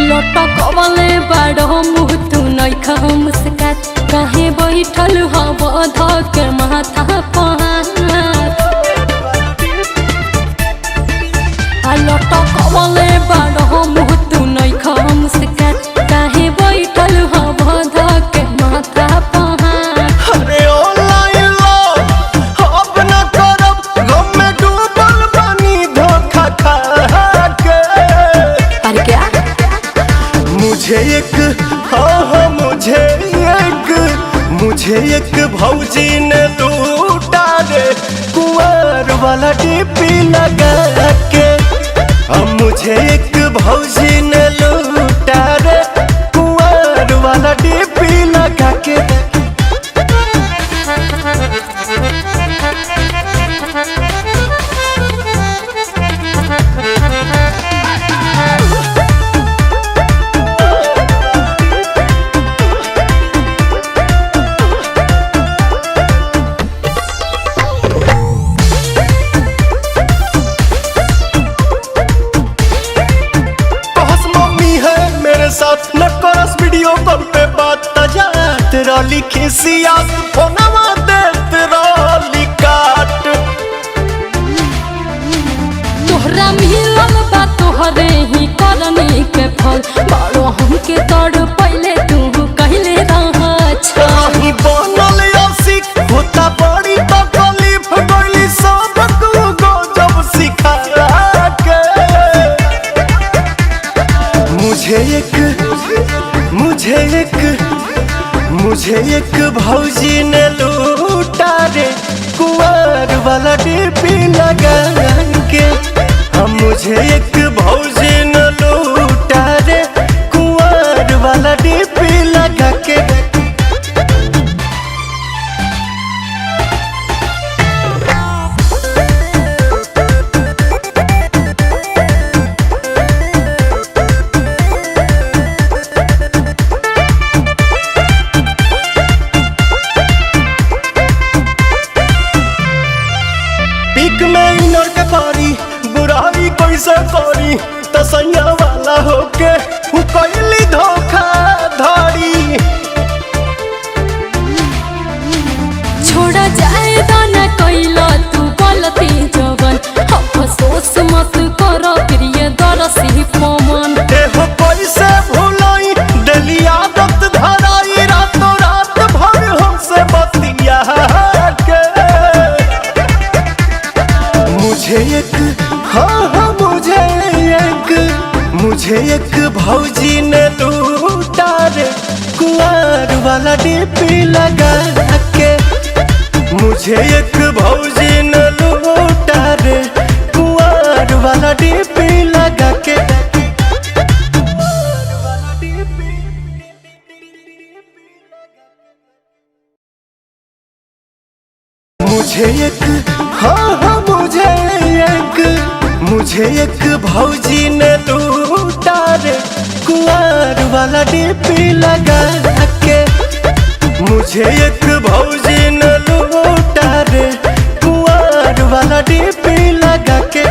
लटकवले बाड़ो मुँह तू नइखा मुस्कात काहे बैठल हब धक माथा पहात लटकवले बाड़ो मुँह तू नइखा मुस्कात काहे बैठल हब धक माथा पहात। अरे ऑनलाइन लो अब न करब गम में डूबल बानी धोखा खा के। पर क्या मुझे एक मुझे एक भौजी ने लूटा रे कुंवर वाला डीपी लगा के। मुझे एक भौजी ने लूटा रे कुंवर वाला डीपी लगा के। साथ न करस वीडियो कॉल पे बात तजात रॉली खिसिया फोनवा देत रॉली काट। तोहरा मिलल बा तोहरे ही करनी के फल बड़ो हमके तड़ पहले तू कहले रह छही बनल आशिक होता बड़ी तकलीफ गइली सब तू गजब सिखा के। मुझे एक भौजी ने लूटा रे कुंवर वाला डीपी लगा के। मुझे एक भौजी ने लूटा रे कुंवर वाला डीपी लगा के। बुराई कैसे करी तसैया वाला होके कैली धोखा धड़ी। छोड़ा जाए दाना कैला तू गलती जवन अफसोस मत कर प्रिय दरसी पवन। देहो कैसे भुलाई दिली आदत धराई रातों रात भर हमसे बतिया के। मुझे एक भौजी ने लूटा रे कुंवर वाला डीपी लगा के। मुझे एक भौजी ने लूटा रे कुंवर वाला डीपी लगा के। मुझे एक भौजी ने लूटा रे कुंवर वाला डीपी लगा के। मुझे एक भौजी ने लूटा रे कुंवर वाला डीपी लगा के।